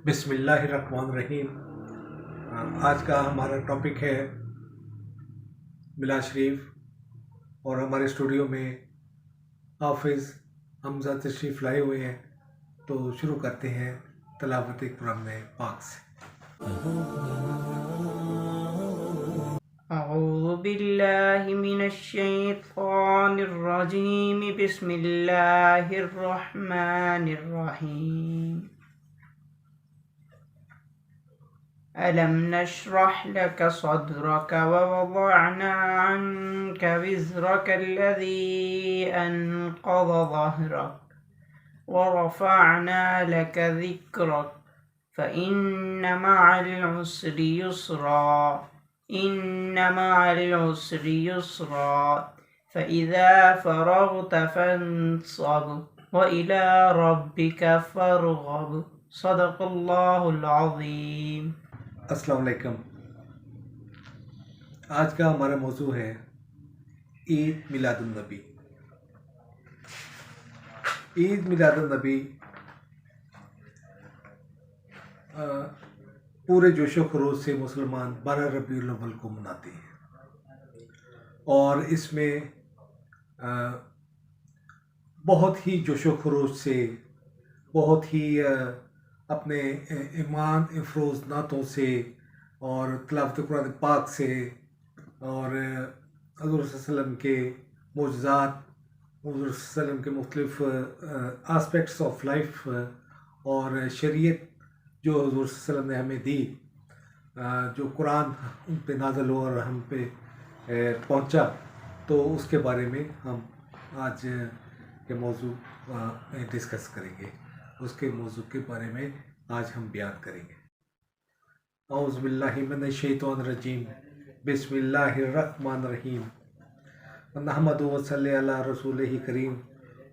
बिस्मिल्लाहिर्रहमानिर्रहीम। आज का हमारा टॉपिक है मिलाद शरीफ और हमारे स्टूडियो में हाफिज़ हमज़ा तशरीफ़ लाए हुए हैं, तो शुरू करते हैं तिलावत कुरान पाक से। أعوذ بالله من الشيطان الرجيم بسم الله الرحمن الرحيم ألم نشرح لك صدرك ووضعنا عنك وزرك الذي أنقض ظهرك ورفعنا لك ذكرك فإن مع العسر يسرا إن مع العسر يسرا فإذا فرغت فانصب وإلى ربك فارغب صدق الله العظيم. अस्सलाम वालेकुम। आज का हमारा मौजू है ईद मिलादुन्नबी। ईद मिलादुन्नबी पूरे जोशो खरोश से मुसलमान 12 रबीउल अव्वल को मनाते हैं और इसमें बहुत ही जोशो खरोश से, बहुत ही अपने ईमान अफरोज़ नातों से और तिलावत कुरान पाक से और हज़ूर सल्लल्लाहु अलैहि वसल्लम के मोजज़ात, हज़ूर सल्लल्लाहु अलैहि वसल्लम के मुख्तलिफ़ आस्पेक्ट्स ऑफ लाइफ और शरीयत जो हज़ूर सल्लल्लाहु अलैहि वसल्लम ने हमें दी, जो कुरान उन पे नाज़िल हुआ और हम पे पहुंचा, तो उसके बारे में हम आज के मौजू में डिस्कस करेंगे। उसके मौजू के बारे में आज हम बयान करेंगे। औज़ु बिल्लाहि मिनश शैतानिर रजीम बिस्मिल्लाहिर्रहमानिर्रहीम व नहमदु व सल्ली अला रसूलिहि करीम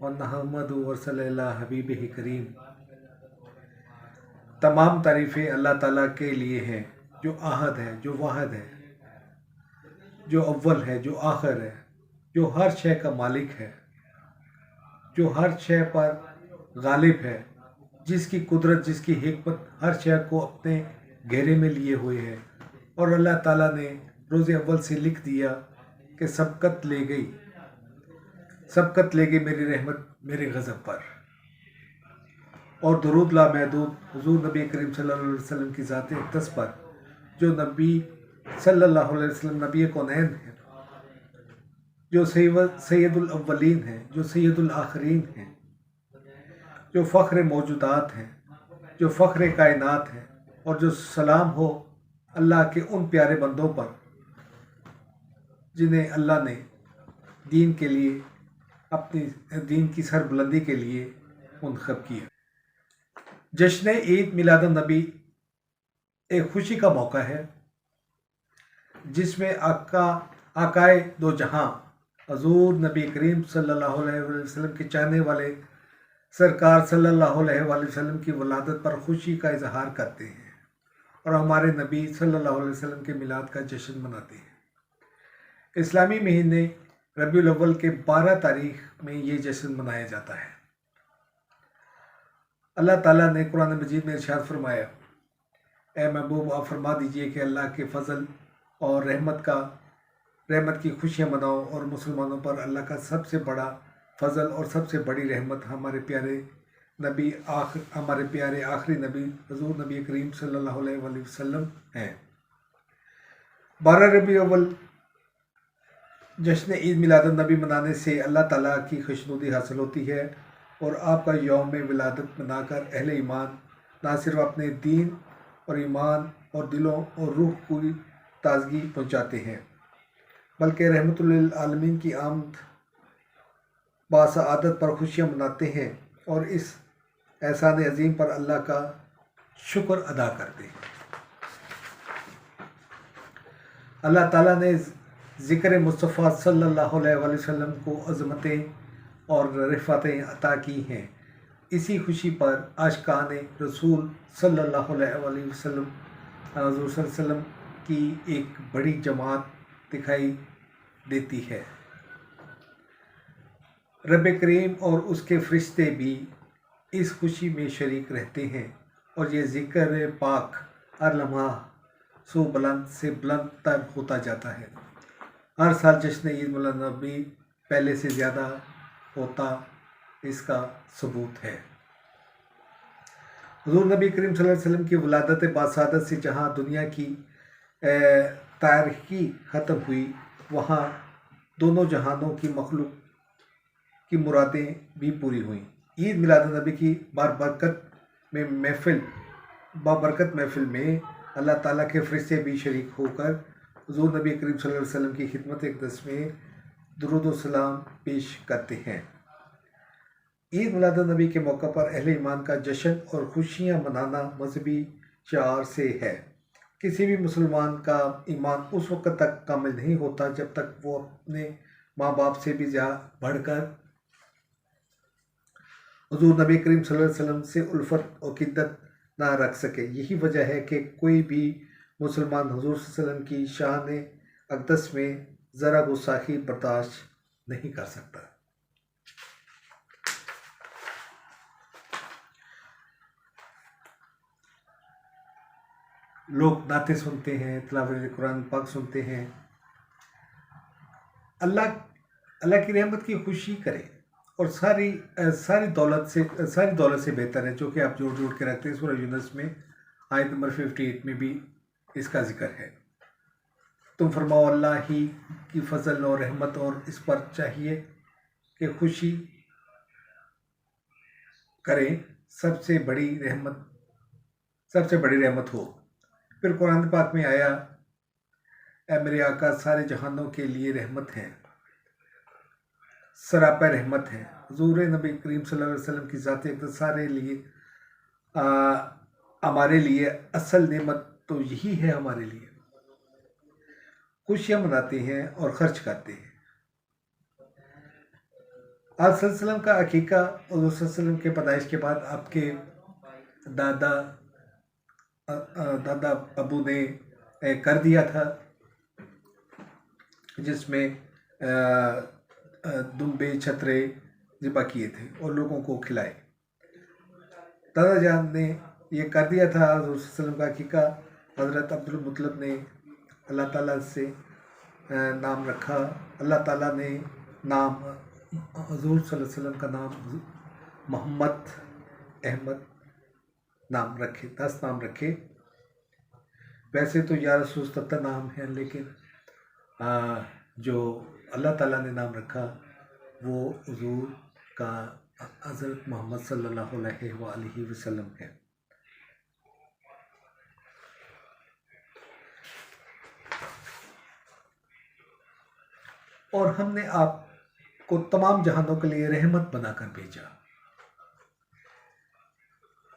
व नहमदु व सल्ली अला हबीबिहि करीम। तमाम तारीफ़ें अल्लाह ताला के लिए हैं, जो आहद है, जो वाहिद है, जो अव्वल है, जो आखिर है, जो हर शय का मालिक है, जो हर शय पर गालिब है, जिसकी कुदरत, जिसकी हिकमत हर शय को अपने घेरे में लिए हुए है। और अल्लाह ताला ने रोज़े अव्वल से लिख दिया कि सबकत ले गई मेरी रहमत मेरे गज़ब पर। और दुरूद ला महदूद हुज़ूर नबी करीम सल्लल्लाहु अलैहि वसल्लम की ज़ात अक़दस पर, जो नबी सल्लल्लाहु अलैहि वसल्लम नबी कौनैन है, जो सैयदुल अव्वलीन हैं, जो सैयदुल आखिरीन हैं, जो फ़ख्र मौजूदात हैं, जो फ़ख्र कायनात हैं, और जो सलाम हो अल्लाह के उन प्यारे बंदों पर जिन्हें अल्लाह ने दीन के लिए, अपनी दीन की सरबुलंदी के लिए मुंतखब किया। जश्न ईद मिलादुन्नबी एक खुशी का मौका है जिसमें आकाए दो जहां हज़ूर नबी करीम सल्लल्लाहु अलैहि वसल्लम के चाहने वाले सरकार सल्लल्लाहु अलैहि वसल्लम की वलादत पर खुशी का इजहार करते हैं और हमारे नबी सल्लल्लाहु अलैहि वसल्लम के मिलाद का जश्न मनाते हैं। इस्लामी महीने रबीउल अव्वल के 12 तारीख में ये जश्न मनाया जाता है। अल्लाह ताला ने कुरान मजीद में इरशाद फरमाया, ए महबूब आप फरमा दीजिए कि अल्लाह के फ़ज़ल और रहमत की खुशियाँ मनाओ, और मुसलमानों पर अल्लाह का सबसे बड़ा फ़ज़ल और सबसे बड़ी रहमत हमारे प्यारे आखिरी नबी हज़ूर नबी करीम सल्लल्लाहु अलैहि वसल्लम हैं। 12 रबीउल अव्वल जश्न ईद मिलादुन्नबी मनाने से अल्लाह ताला की खुशनुदी हासिल होती है और आपका यौम विलादत मनाकर अहले ईमान ना सिर्फ अपने दीन और ईमान और दिलों और रूह को ताज़गी पहुँचाते हैं, बल्कि रहमतुल लिल आलमीन की आमद बासआदत पर खुशियाँ मनाते हैं और इस एहसान अजीम पर अल्लाह का शुक्र अदा करते हैं। अल्लाह ताला ने ज़िक्र मुस्तफ़ा सल्लल्लाहु अलैहि वसल्लम को अज़मतें और रिफ़ातें अता की हैं। इसी खुशी पर आशिकान रसूल सल्लल्लाहु अलैहि वसल्लम हज़ूर सल्लल्लाहु अलैहि वसल्लम की एक बड़ी जमात दिखाई देती है। रब करीम और उसके फ़रिश्ते भी इस खुशी में शरीक रहते हैं اور یہ ذکر پاک ہر لمحہ سو بلند سے بلند تر ہوتا جاتا ہے۔ ہر سال جشن عید میلاد النبی پہلے سے زیادہ ہوتا اس کا ثبوت ہے۔ حضور نبی کریم صلی اللہ علیہ وسلم کی ولادت باسعادت سے جہاں دنیا کی تاریخی ختم ہوئی، وہاں دونوں جہانوں کی مخلوق کی مرادیں بھی پوری ہوئیں۔ عید میلاد النبی کی بابرکت محفل میں اللہ تعالیٰ کے فرشتے بھی شریک ہو کر حضور نبی کریم صلی اللہ علیہ وسلم کی خدمت اقدس میں درود و سلام پیش کرتے ہیں۔ عید میلاد النبی کے موقع پر اہل ایمان کا جشن اور خوشیاں منانا مذہبی شعار سے ہے۔ کسی بھی مسلمان کا ایمان اس وقت تک کامل نہیں ہوتا جب تک وہ اپنے ماں باپ سے بھی زیادہ بڑھ کر حضور نبی کریم صلی اللہ علیہ وسلم سے الفت و عقیدت نہ رکھ سکے۔ یہی وجہ ہے کہ کوئی بھی مسلمان حضور صلی اللہ علیہ وسلم کی شان اقدس میں ذرا گستاخی برداشت نہیں کر سکتا۔ لوگ نعتیں سنتے ہیں، تلاوت قرآن پاک سنتے ہیں، اللہ کی رحمت کی خوشی کریں، اور ساری دولت سے بہتر ہے جو کہ آپ جوڑ کے رکھتے ہیں۔ سورہ یونس میں آیت نمبر 58 میں بھی اس کا ذکر ہے۔ تم فرماؤ اللہ ہی کی فضل اور رحمت، اور اس پر چاہیے کہ خوشی کریں، سب سے بڑی رحمت ہو۔ پھر قرآن پاک میں آیا، اے میرے آقا سارے جہانوں کے لیے رحمت ہیں، سراپا رحمت ہے۔ حضور نبی کریم صلی اللہ علیہ وسلم کی ذات اقدس ہمارے لیے اصل نعمت تو یہی ہے، ہمارے لیے خوشیاں مناتے ہیں اور خرچ کرتے ہیں۔ آپ صلی اللہ علیہ وسلم کا عقیقہ حضور صلی اللہ علیہ وسلم کے پیدائش کے بعد آپ کے دادا ابو نے کر دیا تھا، جس میں دمبے چھترے ذبح کیے تھے اور لوگوں کو کھلائے۔ دادا جان نے یہ کر دیا تھا حضور صلی اللہ علیہ وسلم کا عقیقہ۔ حضرت عبد المطلب نے اللہ تعالیٰ سے نام رکھا، اللہ تعالیٰ نے نام حضور صلی اللہ علیہ وسلم کا نام محمد احمد نام رکھے، 10 نام رکھے۔ ویسے تو یا رسول 77 نام ہیں، لیکن جو اللہ تعالیٰ نے نام رکھا وہ حضور کا حضرت محمد صلی اللہ علیہ وآلہ وسلم ہے۔ اور ہم نے آپ کو تمام جہانوں کے لیے رحمت بنا کر بھیجا۔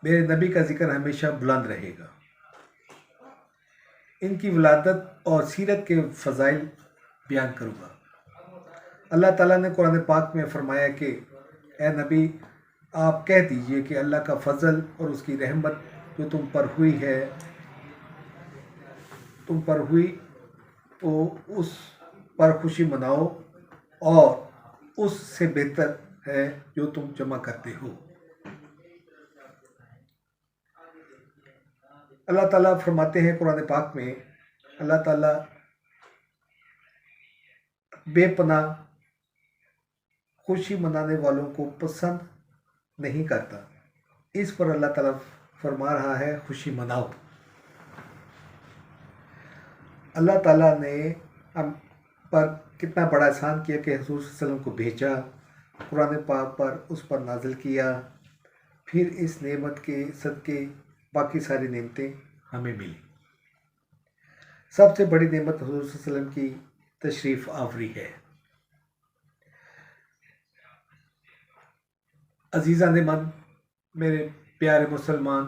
میرے نبی کا ذکر ہمیشہ بلند رہے گا۔ ان کی ولادت اور سیرت کے فضائل بیان کروں گا۔ اللہ تعالیٰ نے قرآن پاک میں فرمایا کہ اے نبی آپ کہہ دیجئے کہ اللہ کا فضل اور اس کی رحمت جو تم پر ہوئی تو اس پر خوشی مناؤ، اور اس سے بہتر ہے جو تم جمع کرتے ہو۔ اللہ تعالیٰ فرماتے ہیں قرآن پاک میں، اللہ تعالیٰ بے پناہ خوشی منانے والوں کو پسند نہیں کرتا۔ اس پر اللہ تعالیٰ فرما رہا ہے خوشی مناؤ۔ اللہ تعالیٰ نے ہم پر کتنا بڑا احسان کیا کہ حضور صلی اللہ علیہ وسلم کو بھیجا، قرآن پاک پر اس پر نازل کیا، پھر اس نعمت کے صدقے باقی ساری نعمتیں ہمیں ملی۔ سب سے بڑی نعمت حضور صلی اللہ علیہ وسلم کی تشریف آوری ہے۔ عزیزان من، میرے پیارے مسلمان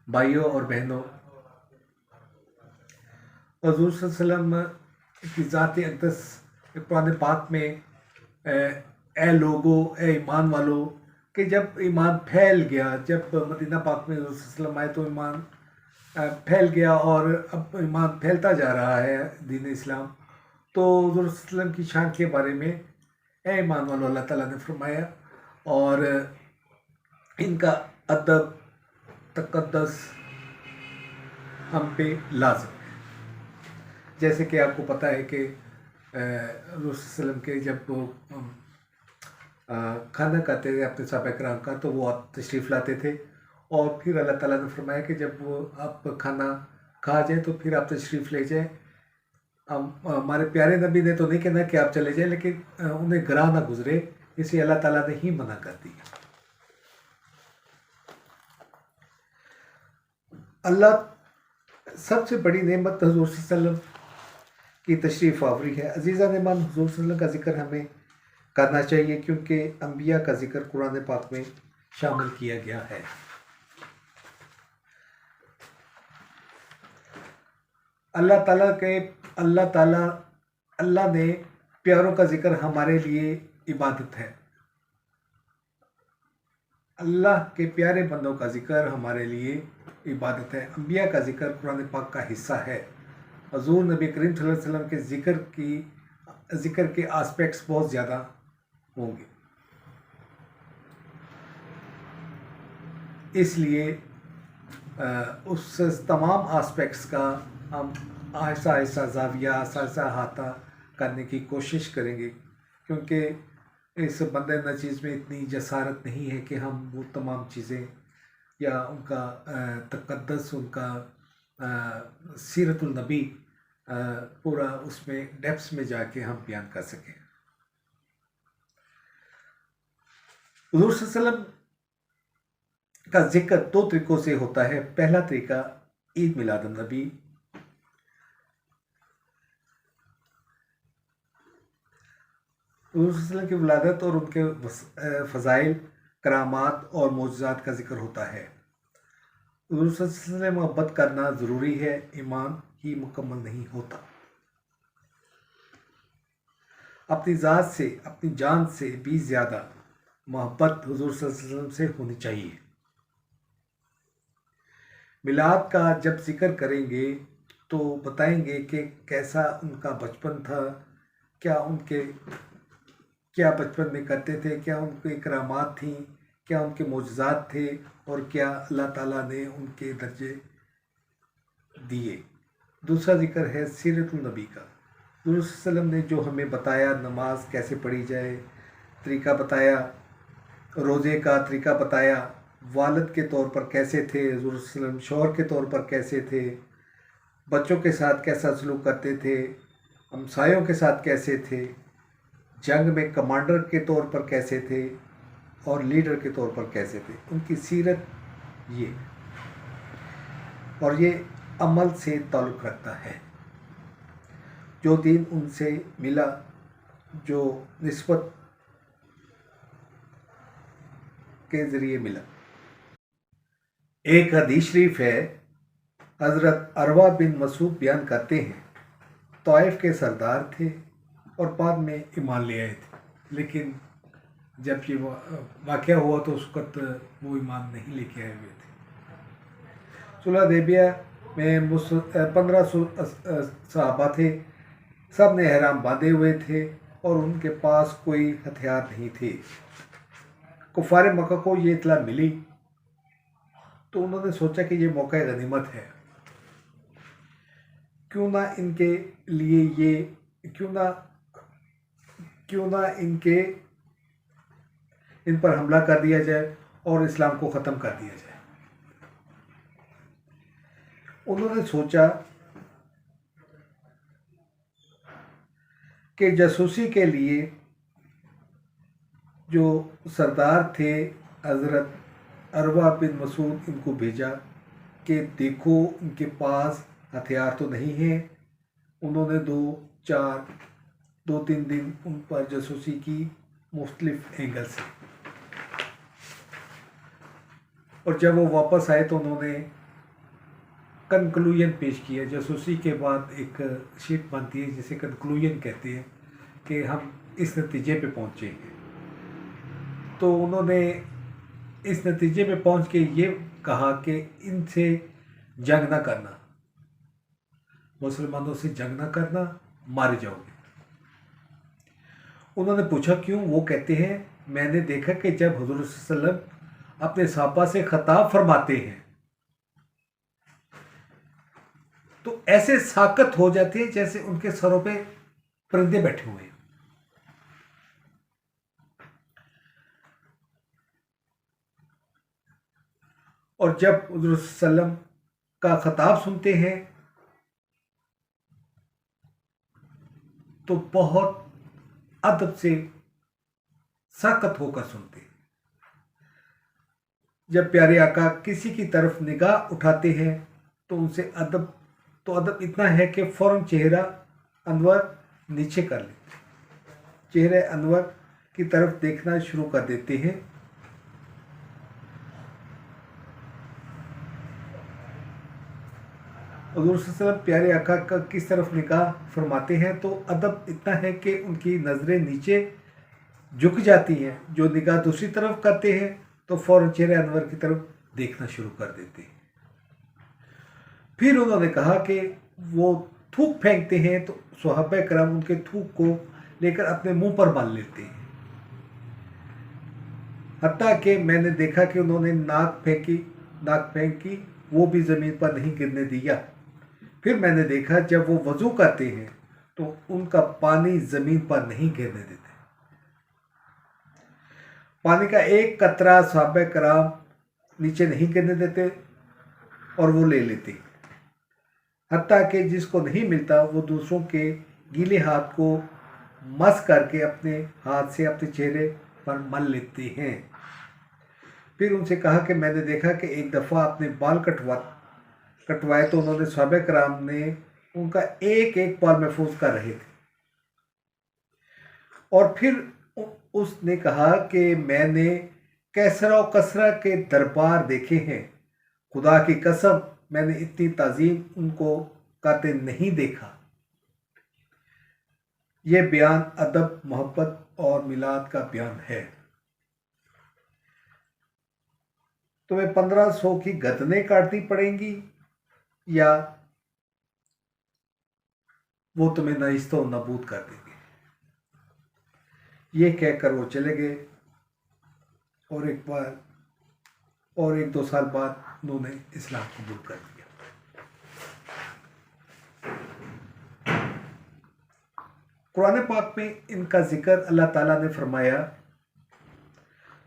بھائیوں اور بہنوں، حضور صلی اللہ علیہ وسلم کی ذات اقدس قرآن پاک میں اے لوگو، اے ایمان والو، کہ جب ایمان پھیل گیا، جب مدینہ پاک میں حضور صلی اللہ علیہ وسلم آئے تو ایمان پھیل گیا، اور اب ایمان پھیلتا جا رہا ہے دین اسلام، تو حضور صلی اللہ علیہ وسلم کی شان کے بارے میں اے ایمان والو اللہ تعالیٰ نے فرمایا، اور ان کا अदब तकद्दस हम पे लाजम है। जैसे कि आपको पता है कि रसूल वसल्लम के जब वो खाना खाते थे अपने साहबा कराम का, तो वो तशरीफ़ लाते थे और फिर अल्लाह ताला ने फरमाया कि जब वो आप खाना खा जाए तो फिर आप तशरीफ़ ले जाए। हमारे प्यारे नबी ने तो नहीं कहना कि आप चले जाए, लेकिन उन्हें गरा ना गुजरे, इसे अल्लाह ताला ने ही मना कर दिया। अल्लाह सबसे बड़ी नेमत हुज़ूर सल्लल्लाहु अलैहि वसल्लम की तशरीफ़ आवरी है। अज़ीज़ा नेमान, हुज़ूर सल्लल्लाहु अलैहि वसल्लम का ज़िक्र हमें करना चाहिए क्योंकि अम्बिया का ज़िक्र कुरान पाक में शामिल किया गया है। अल्लाह ने प्यारों का ज़िक्र हमारे लिए इबादत है। अल्लाह के प्यारे बंदों का ज़िक्र हमारे लिए इबादत है। अम्बिया का ज़िक्र कुरान पाक का हिस्सा है। हुज़ूर नबी करीम सल्लल्लाहु अलैहि वसल्लम के ज़िक्र के आस्पेक्ट्स बहुत ज़्यादा होंगे, इसलिए उस तमाम आस्पेक्ट्स का हम आहिस्ता आहिस्ता ज़ाविया आहिस्ता अहाता करने की कोशिश करेंगे, क्योंकि इस बंदे नचीज़ में इतनी जसारत नहीं है कि हम वो तमाम चीज़ें या उनका तक़द्दुस, उनका सीरतुल नबी पूरा उसमें डेप्थ्स में जाके हम बयान कर सकें। हुज़ूर सल्लल्लाहु अलैहि वसल्लम का ज़िक्र दो तरीक़ों से होता है। पहला तरीक़ा ईद मिलादुन नबी, हुज़ूर सल्लल्लाहु अलैहि वसल्लम की विलादत और उनके फ़ज़ाइल, करामात और मौजज़ात का ज़िक्र होता है। हुज़ूर सल्लल्लाहु अलैहि वसल्लम से मोहब्बत करना ज़रूरी है, ईमान ही मुकम्मल नहीं होता। अपनी ज़ात से, अपनी जान से भी ज़्यादा मोहब्बत हुज़ूर सल्लल्लाहु अलैहि वसल्लम से होनी चाहिए। मिलाद का जब ज़िक्र करेंगे तो बताएंगे कि कैसा उनका बचपन था, क्या बचपन में करते थे, क्या उनके करामात थी, क्या उनके मौजज़ात थे और क्या अल्लाह ताला ने उनके दर्जे दिए। दूसरा ज़िक्र है सीरतुल नबी का। हुज़ूर सल्लल्लाहु अलैहि वसल्लम ने जो हमें बताया, नमाज कैसे पढ़ी जाए, तरीक़ा बताया, रोज़े का तरीक़ा बताया, वालिद के तौर पर कैसे थे हुज़ूर सल्लल्लाहु अलैहि वसल्लम, शौहर के तौर पर कैसे थे, बच्चों के साथ कैसा सलूक करते थे, हमसायों के साथ कैसे थे, जंग में कमांडर के तौर पर कैसे थे और लीडर के तौर पर कैसे थे, उनकी सीरत ये, और ये अमल से ताल्लुक़ रखता है। जो दीन उनसे मिला, जो निस्बत के ज़रिए मिला। एक हदीस शरीफ है, हज़रत अरवा बिन मसूद बयान करते हैं, तौइफ के सरदार थे और बाद में ईमान ले आए थे, लेकिन जब ये वाक़या हुआ तो उस वक्त वो ईमान नहीं लेके आए हुए थे। सुलह हुदैबिया में 1500 सहाबा थे, सब ने एहराम बांधे हुए थे और उनके पास कोई हथियार नहीं थे। कुफ़ार मक्का को ये इत्तला मिली तो उन्होंने सोचा कि ये मौका गनीमत है, क्यों ना इन पर हमला कर दिया जाए और इस्लाम को ख़त्म कर दिया जाए। उन्होंने सोचा कि जासूसी के लिए जो सरदार थे हज़रत अरवा बिन मसूद, इनको भेजा कि देखो इनके पास हथियार तो नहीं है। उन्होंने 2-3 दिन उन पर जासूसी की मुख्तलिफ एंगल से, और जब वो वापस आए तो उन्होंने कंक्लूजन पेश किया। जासूसी के बाद एक शीट बनती है जिसे कंक्लूजन कहते हैं कि हम इस नतीजे पे पहुँचे हैं। तो उन्होंने इस नतीजे पे पहुँच के ये कहा कि इनसे जंग ना करना, मुसलमानों से जंग ना करना, मारे जाओगे। उन्होंने पूछा क्यों? वो कहते हैं मैंने देखा कि जब हुज़ूर सल्लल्लाहु अलैहि वसल्लम अपने सहाबा से खिताब फरमाते हैं तो ऐसे साकत हो जाती है जैसे उनके सरों पे परिंदे बैठे हुए हैं। और जब हुज़ूर सल्लम का खिताब सुनते हैं तो बहुत अदब से साकत होकर सुनते हैं। जब प्यारे आका किसी की तरफ निगाह उठाते हैं तो उनसे अदब इतना है कि फौरन चेहरा अनवर नीचे कर लेते, चेहरे अनवर की तरफ देखना शुरू कर देते हैं। हुज़ूर सल्लल्लाहु अलैहि वसल्लम प्यारे आका का किस तरफ निगाह फरमाते हैं तो अदब इतना है कि उनकी नज़रें नीचे झुक जाती हैं। जो निगाह दूसरी तरफ करते हैं तो फ़ौरन चेहरे अनवर की तरफ देखना शुरू कर देते हैं। फिर उन्होंने कहा कि वो थूक फेंकते हैं तो सहाबा कराम उनके थूक को लेकर अपने मुंह पर मल लेते हैं। हत्ता कि मैंने देखा कि उन्होंने नाक फेंकी वो भी ज़मीन पर नहीं गिरने दिया। फिर मैंने देखा जब वो वज़ू करते हैं तो उनका पानी ज़मीन पर नहीं गिरने देते, पानी का एक कतरा सहाबा कराम नीचे नहीं गिरने देते और वो ले लेते। हत्ता कि जिसको नहीं मिलता वो दूसरों के गीले हाथ को मस करके अपने हाथ से अपने चेहरे पर मल लेते हैं। फिर उनसे कहा कि मैंने देखा कि एक दफ़ा अपने बाल कटवाए तो उन्होंने सहाबा कराम ने उनका एक एक बाल महफूज कर रहे थे। और फिर उसने कहा कि मैंने कैसरा और कसरा के दरबार देखे हैं, खुदा की कसम मैंने इतनी ताज़ीम उनको करते नहीं देखा। यह बयान अदब, मोहब्बत और मिलाद का बयान है। तुम्हें 1500 की गर्दनें काटनी पड़ेंगी या वो तुम्हें नईस्तो नबूद कर देंगे। ये कहकर वो चले गए और एक दो साल बाद उन्होंने इस्लाम कबूल कर लिया। कुरान पाक में इनका जिक्र अल्लाह ताला ने फरमाया,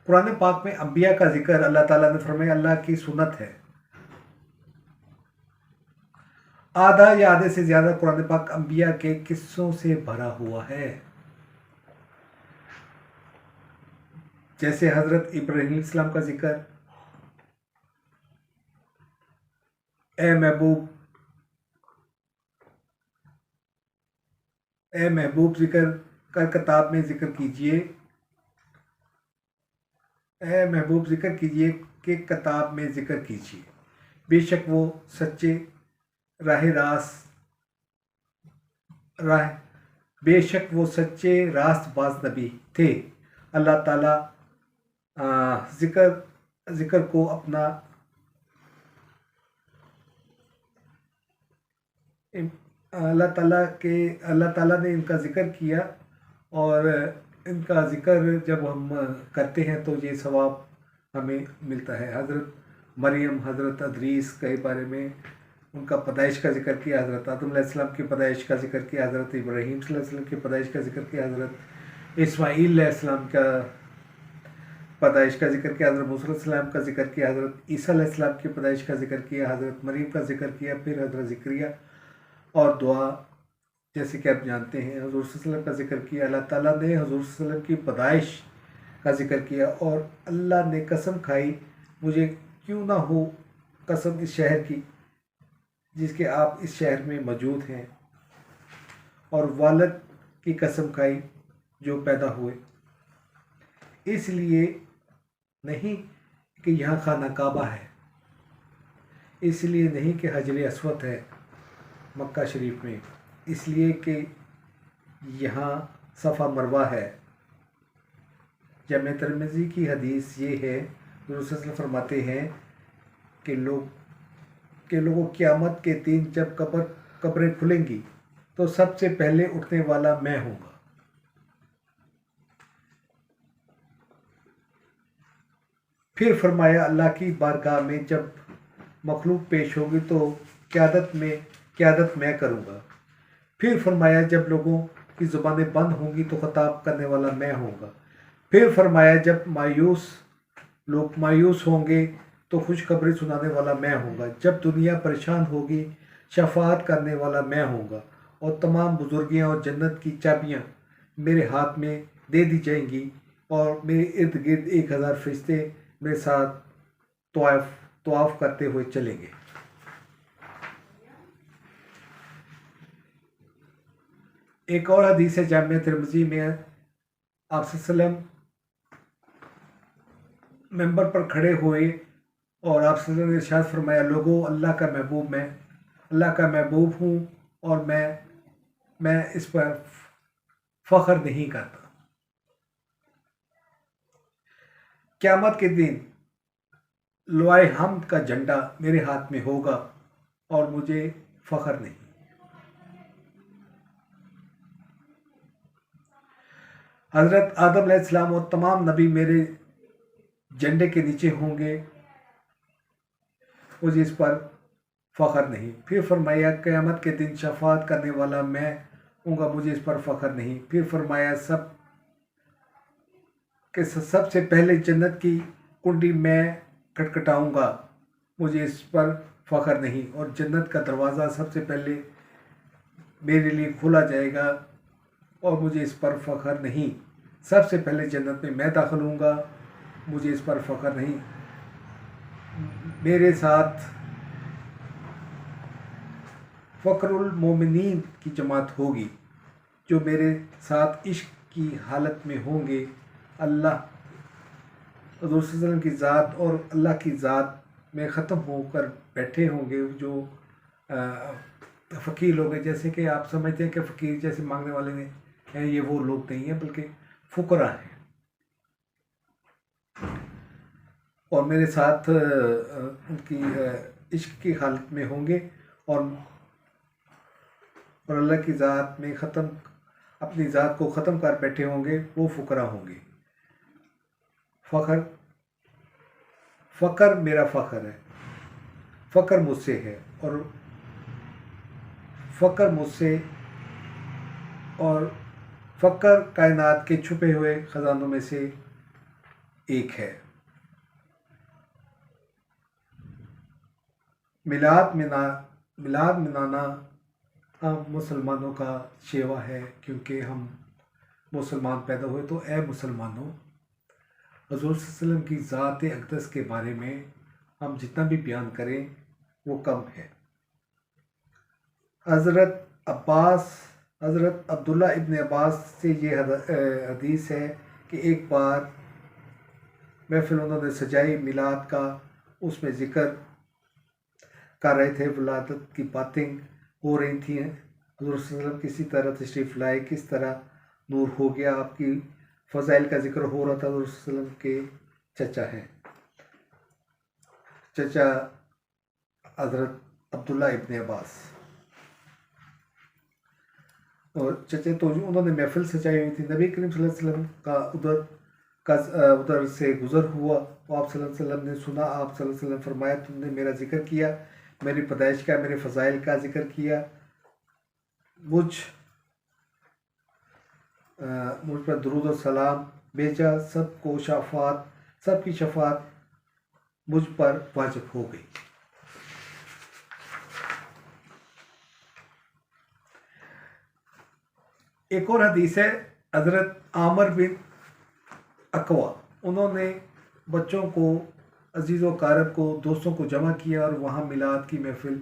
कुरान पाक में अंबिया का जिक्र अल्लाह ताला ने फरमाया अल्लाह की सुन्नत है। आधा या आधे से ज़्यादा कुरान पाक अंबिया के किस्सों से भरा हुआ है। जैसे हज़रत इब्राहीम इस्लाम का जिक्र, ए महबूब जिक्र कर किताब में जिक्र कीजिए, ए महबूब जिक्र कीजिए कि किताब में जिक्र कीजिए, बेशक वो सच्चे बेशक वो सच्चे रास्तबाज नबी थे। अल्लाह ताला जिक्र को अपना अल्लाह ताला ने इनका ज़िक्र किया और इनका ज़िक्र जब हम करते हैं तो ये सवाब हमें मिलता है। हज़रत मरियम, हज़रत अदरीस के बारे में उनका पैदाइश का जिक्र किया, हज़रत आदम अलैहिस्सलाम की पैदाइश का जिक्र किया, हज़रत इब्राहीम अलैहिस्सलाम की पैदाइश का जिक्र किया, हज़रत इस्माईल अलैहिस्सलाम का पैदाइश का जिक्र किया, हज़रत मूसा अलैहिस्सलाम का जिक्र किया, हज़रत ईसा अलैहिस्सलाम की पैदाइश का जिक्र किया, हज़रत मरियम का जिक्र किया, फिर हज़रत ज़िक्रिया और दुआ जैसे कि आप जानते हैं हुज़ूर सल्लल्लाहु अलैहि वसल्लम का जिक्र किया। अल्लाह ताला ने हुज़ूर सल्लल्लाहु अलैहि वसल्लम की पैदाइश का जिक्र किया और अल्लाह ने कसम खाई, मुझे क्यों ना हो कसम इस शहर की जिसके आप इस शहर में मौजूद हैं, और वालिद की कसम खाई जो पैदा हुए, इसलिए नहीं कि यहाँ खाना काबा है, इसलिए नहीं कि हजर अस्वद है मक्का शरीफ में, इसलिए कि यहाँ सफ़ा मरवा है। जामे तिरमिज़ी की हदीस ये है, रसूल सल्लल्लाहु अलैहि वसल्लम फरमाते हैं कि लोगों क़यामत के दिन जब कब्रें खुलेंगी तो सबसे पहले उठने वाला मैं हूँगा। پھر فرمایا اللہ کی بارگاہ میں جب مخلوق پیش ہوگی تو قیادت میں کروں گا۔ پھر فرمایا جب لوگوں کی زبانیں بند ہوں گی تو خطاب کرنے والا میں ہوں گا۔ پھر فرمایا جب لوگ مایوس ہوں گے تو خوشخبری سنانے والا میں ہوں گا۔ جب دنیا پریشان ہوگی شفاعت کرنے والا میں ہوں گا، اور تمام بزرگیاں اور جنت کی چابیاں میرے ہاتھ میں دے دی جائیں گی، اور میرے ارد گرد 1000 فرشتے میرے ساتھ طواف کرتے ہوئے چلیں گے۔ ایک اور حدیث ہے جامعہ ترمذی میں، آپ صلی اللہ علیہ وسلم ممبر پر کھڑے ہوئے اور آپ صلی اللہ علیہ وسلم نے ارشاد فرمایا، لوگوں اللہ کا محبوب ہوں، اور میں اس پر فخر نہیں کرتا۔ قیامت کے دن لوائے حمد کا جھنڈا میرے ہاتھ میں ہوگا اور مجھے فخر نہیں۔ حضرت آدم علیہ السلام اور تمام نبی میرے جھنڈے کے نیچے ہوں گے، مجھے اس پر فخر نہیں۔ پھر فرمایا قیامت کے دن شفاعت کرنے والا میں ہوں گا، مجھے اس پر فخر نہیں۔ پھر فرمایا سب سے پہلے جنت کی کنڈی میں کھٹکھٹاؤں گا، مجھے اس پر فخر نہیں، اور جنت کا دروازہ سب سے پہلے میرے لیے کھولا جائے گا اور مجھے اس پر فخر نہیں۔ سب سے پہلے جنت میں میں داخل ہوں گا، مجھے اس پر فخر نہیں۔ میرے ساتھ فخر المومنین کی جماعت ہوگی، جو میرے ساتھ عشق کی حالت میں ہوں گے۔ اللہ حضور صلی اللہ علیہ وسلم کی ذات اور اللہ کی ذات میں ختم ہو کر بیٹھے ہوں گے، جو فقیر لوگ ہیں، جیسے کہ آپ سمجھتے ہیں کہ فقیر جیسے مانگنے والے ہیں، یہ وہ لوگ نہیں ہیں بلکہ فقراء ہیں، اور میرے ساتھ ان کی عشق کی حالت میں ہوں گے، اور اللہ کی ذات میں اپنی ذات کو ختم کر بیٹھے ہوں گے، وہ فقراء ہوں گے۔ فقر میرا فخر ہے، فقر مجھ سے ہے، اور فقر کائنات کے چھپے ہوئے خزانوں میں سے ایک ہے۔ میلاد منانا ہم مسلمانوں کا شیوا ہے، کیونکہ ہم مسلمان پیدا ہوئے۔ تو اے مسلمانوں، حضور صلی اللہ علیہ وسلم کی ذات اقدس کے بارے میں ہم جتنا بھی بیان کریں وہ کم ہے۔ حضرت عبداللہ ابن عباس سے یہ حدیث ہے کہ ایک بار محفل انہوں نے سجائی میلاد کا، اس میں ذکر کر رہے تھے، ولادت کی باتیں ہو رہی تھیں، حضور صلی اللہ علیہ وسلم کسی طرح تشریف لائے، کس طرح نور ہو گیا، آپ کی فضائل کا ذکر ہو رہا تھا۔ حضور صلی اللہ علیہ وسلم کے چچا حضرت عبداللہ ابن عباس، اور چچے تو انہوں نے محفل سجائی ہوئی تھی، نبی کریم صلی اللہ علیہ وسلم کا ادھر سے گزر ہوا، تو آپ صلی اللہ علیہ وسلم نے سنا، آپ صلی اللہ علیہ وسلم فرمایا، تم نے میرا ذکر کیا، میری پیدائش کا، میرے فضائل کا ذکر کیا، مجھ پر درود و سلام بھیجا، سب کی شفاعت مجھ پر واجب ہو گئی۔ ایک اور حدیث ہے، حضرت عامر بن اقوا، انہوں نے بچوں کو، عزیز و اقارب کو، دوستوں کو جمع کیا اور وہاں میلاد کی محفل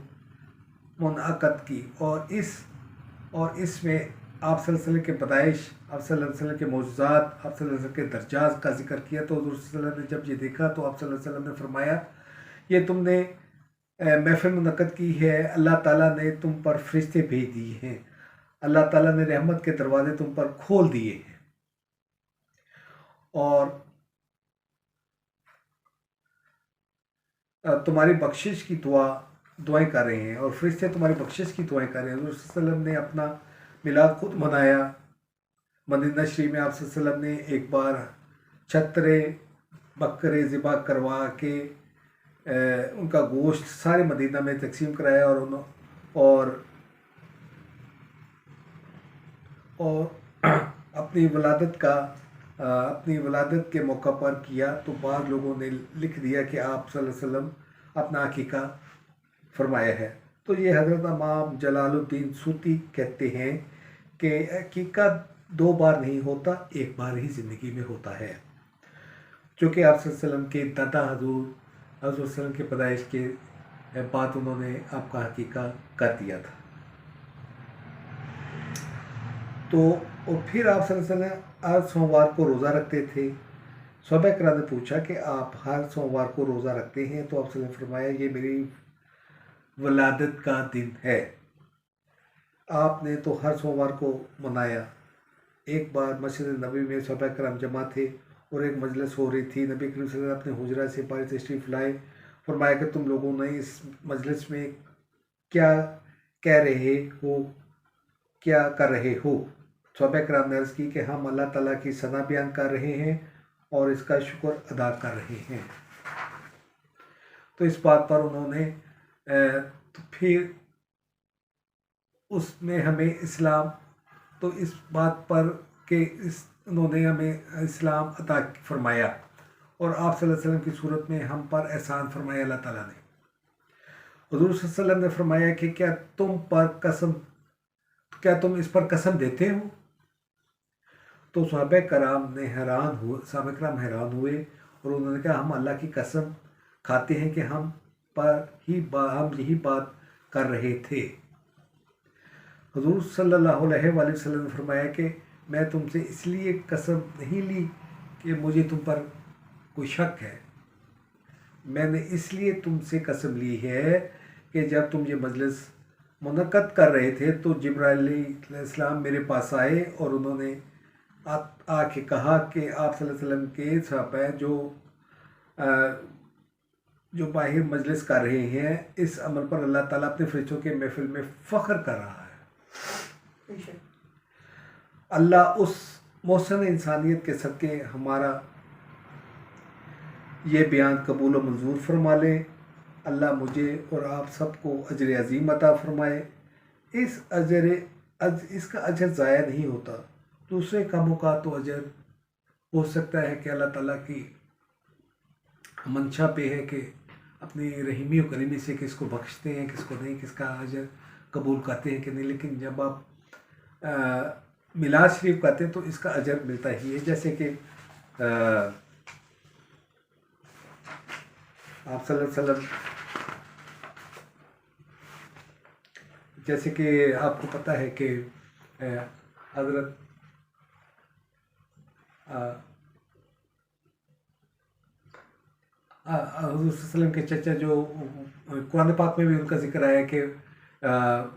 منعقد کی، اور اس میں آپ صلی اللہ علیہ وسلم کے پیدائش، آپ صلی اللہ علیہ وسلم کے معجزات، آپ صلی اللہ علیہ وسلم کے درجات کا ذکر کیا۔ تو حضور صلی اللہ علیہ وسلم نے جب یہ دیکھا تو آپ صلی اللہ علیہ وسلم نے فرمایا، یہ تم نے محفل منعقد کی ہے، اللہ تعالیٰ نے تم پر فرشتے بھیج دیے ہیں، اللہ تعالیٰ نے رحمت کے دروازے تم پر کھول دیے ہیں، اور تمہاری بخشش کی دعائیں کر رہے ہیں، اور فرشتے تمہاری بخشش کی دعائیں کر رہے ہیں۔ حضور صلی اللہ علیہ وسلم نے اپنا میلاد خود منایا۔ مدینہ شریف میں آپ صلی اللہ علیہ وسلم نے ایک بار چھترے बकरे ज़िबा करवा के उनका गोश्त सारे मदीना में तकसीम कराया और अपनी वलादत के मौका पर किया। तो बाद लोगों ने लिख दिया कि आप सल्लल्लाहु अलैहि वसल्लम अपना अकीका फरमाया है। तो ये हज़रत इमाम जलालुद्दीन सूती कहते हैं कि अकीका 2 बार नहीं होता, 1 बार ही ज़िंदगी में होता है। चूँकि आप सल्लल्लाहु अलैहि वसल्लम के दादा हज़रत वसल्लम के पैदाइश के बाद उन्होंने आपका अकीका कर दिया था। तो और फिर आप सल्लल्लाहु अलैहि वसल्लम हर सोमवार को रोज़ा रखते थे। सहाबा किराम ने पूछा कि आप हर सोमवार को रोज़ा रखते हैं? तो आप सल्लल्लाहु अलैहि वसल्लम ने फरमाया, ये मेरी वलादत का दिन है। आपने तो हर सोमवार को मनाया। एक बार मस्जिद नबी में सहाबा किराम जमा थे और एक मजलिस हो रही थी। नबी करीम सल्लल्लाहु अलैहि वसल्लम अपने हुजरा से बाहर तशरीफ़ लाए। फरमाया कि तुम लोगों ने इस मजलिस में क्या कह रहे हो, क्या कर रहे हो? सहाबा किराम ने अर्ज़ की कि हम अल्लाह ताला की सना बयान कर रहे हैं और इसका शुक्र अदा कर रहे हैं। तो इस बात पर उन्होंने तो फिर उसमें हमें इस्लाम, तो इस बात पर कि उन्होंने हमें इस्लाम अता फरमाया और आप सल्लल्लाहु अलैहि वसल्लम की सूरत में हम पर एहसान फरमाया अल्लाह ताला ने। हुज़ूर सल्लल्लाहु अलैहि वसल्लम ने फरमाया कि क्या तुम इस पर कसम देते हो? तो सहाबा कराम हैरान हुए और उन्होंने कहा, हम अल्लाह की कसम खाते हैं कि हम यही बात कर रहे थे। हुज़ूर सल्लल्लाहु अलैहि वसल्लम ने फरमाया कि मैं तुमसे इसलिए कसम नहीं ली कि मुझे तुम पर कोई शक है, मैंने इसलिए तुमसे कसम ली है कि जब तुम ये मजलिस मुनक्कद कर रहे थे तो जिब्राइल अलैहिस्सलाम मेरे पास आए और उन्होंने आके कहा कि आप सल्लल्लाहु अलैहि वसल्लम के सहाबा जो बाहर मजलिस कर रहे हैं, इस अमल पर अल्लाह ताला अपने फरिश्तों के महफिल में फ़ख्र कर रहा है। अल्लाह उस मोहसिन इंसानियत के सदक़े हमारा ये बयान कबूल व मंजूर फरमा ले। अल्लाह मुझे और आप सबको अजर अज़ीम अता फरमाए। इसका अजर ज़ाया नहीं होता। दूसरे कामों का तो अजर हो सकता है कि अल्लाह ताला की मंशा पे है कि अपनी रहीमी और करीमी से किसको बख्शते हैं, किसको नहीं, किसका अजर कबूल करते हैं कि नहीं। लेकिन जब आप मिलाद शरीफ करते हैं तो इसका अजर मिलता ही है। जैसे कि आप सल्लल्लाहु अलैहि वसल्लम, जैसे कि आपको पता है कि हज़रत हुज़ूर सल्लल्लाहु अलैहि वसल्लम के चचा जो कुरान पाक में भी उनका जिक्र आया कि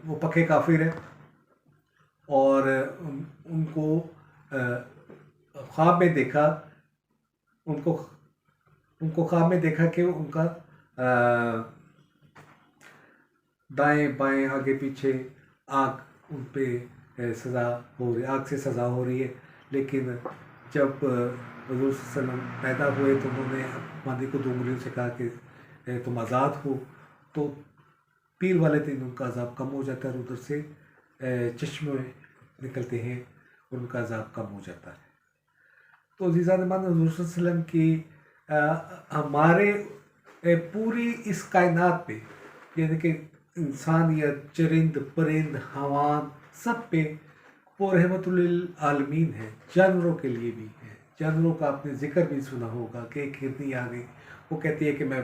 वो पक्के काफिर हैं और उनको ख्वाब में देखा, उनको ख्वाब में देखा कि उनका दाएं बाएं आगे पीछे आग उन पे आग से सज़ा हो रही है। लेकिन जब हुज़ूर सल्लल्लाहु अलैहि वसल्लम पैदा हुए तो उन्होंने मादी को 2 उंगलियों से कहा कि तुम आज़ाद हो। तो पीर वाले दिन उनका अज़ाब कम हो जाता है और उधर से चश्मे निकलते हैं और उनका अज़ाब कम हो जाता है। तो अज़ीज़ान मान हुज़ूर सल्लल्लाहु अलैहि वसल्लम की हमारे पूरी इस कायनात पे, यानी कि इंसानियत, चरिंद परिंद हवान सब पे वो रहमतुल लिल आलमीन है। जानवरों के लिए भी है। जानवरों का आपने जिक्र भी सुना होगा कि एक हिरनी आ गई, वो कहती है कि मैं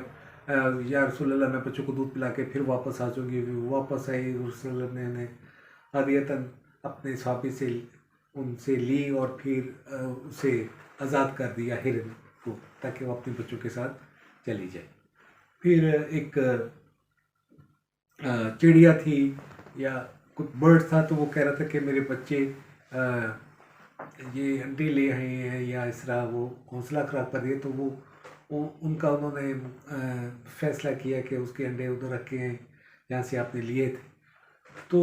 या रसूल अल्लाह मैं बच्चों को दूध पिला के फिर वापस आ जाऊँगी। वो वापस आई, रसूल ने हदियतन अपने सहाबी से उनसे ली और फिर उसे आज़ाद कर दिया हिरन को, ताकि वो अपने बच्चों के साथ चली जाए। फिर एक चिड़िया थी या कुछ बर्ड था, तो वो कह रहा था कि मेरे बच्चे ये अंडे ले आए हैं या इस तरह वो घोंसला खराब कर दिए। तो उन्होंने फैसला किया कि उसके अंडे उधर रखे हैं जहाँ से आपने लिए थे। तो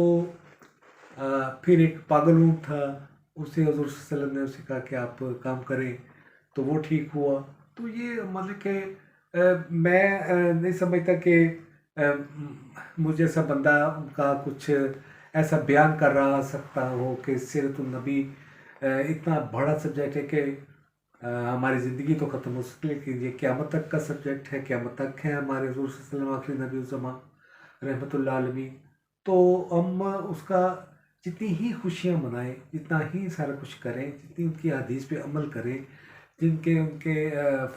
फिर एक पागल ऊँट था, उसे हुज़ूर सल्लल्लाहु अलैहि वसल्लम ने उसे कहा कि आप काम करें, तो वो ठीक हुआ। تو یہ مطلب کہ میں نہیں سمجھتا کہ مجھ جیسا بندہ ان کا کچھ ایسا بیان کر رہا سکتا ہو کہ سیرت النبی اتنا بڑا سبجیکٹ ہے کہ ہماری زندگی تو ختم ہو سکتی ہے، لیکن یہ قیامت تک کا سبجیکٹ ہے، قیامت تک ہے ہمارے حضور صلی اللہ علیہ وسلم آخری نبی الزماں رحمۃ اللہ عالمین. تو ہم اس کا جتنی ہی خوشیاں منائیں، جتنا ہی سارا کچھ کریں، جتنی ان کی حدیث پہ عمل کریں، جن کے ان کے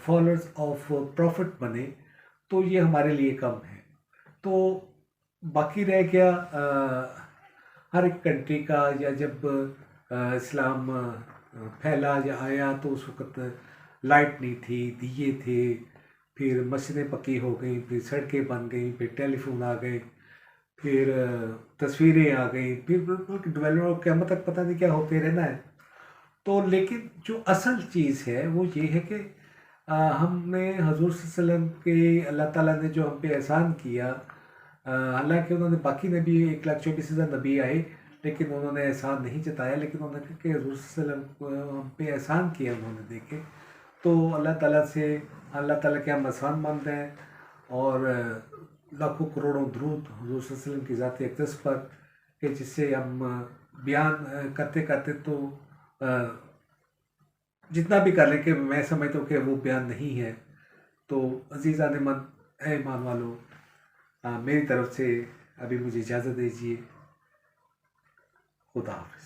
فالوورز آف پروفٹ بنے، تو یہ ہمارے لیے کم ہے. تو باقی رہ گیا ہر ایک کنٹری کا، یا جب اسلام پھیلا یا آیا تو اس وقت لائٹ نہیں تھی، دیے تھے، پھر مسجدیں پکی ہو گئیں، پھر سڑکیں بن گئیں، پھر ٹیلی فون آ گئے، پھر تصویریں آ گئیں، پھر ڈیولپمنٹ قیامت تک پتہ نہیں کیا ہوتے رہنا ہے. تو لیکن جو اصل چیز ہے وہ یہ ہے کہ ہم نے حضور صلی اللہ علیہ وسلم کے اللہ تعالیٰ نے جو ہم پہ احسان کیا، حالانکہ انہوں نے باقی نبی 1,24,000 نبی آئے لیکن انہوں نے احسان نہیں جتایا، لیکن انہوں نے کہا کہ حضور صلی اللہ علیہ وسلم کو ہم پہ احسان کیا انہوں نے دیکھے. تو اللہ تعالیٰ کے ہم احسان مند ہیں، اور لاکھوں کروڑوں درود حضور صلی اللہ علیہ وسلم کی ذات اقدس پر، کہ جس سے ہم بیان کرتے کرتے تو جتنا بھی کر لیں کہ میں سمجھتا ہوں کہ وہ بیان نہیں ہے. تو عزیزان من، اے ایمان والو، میری طرف سے ابھی مجھے اجازت دیجیے. خدا حافظ.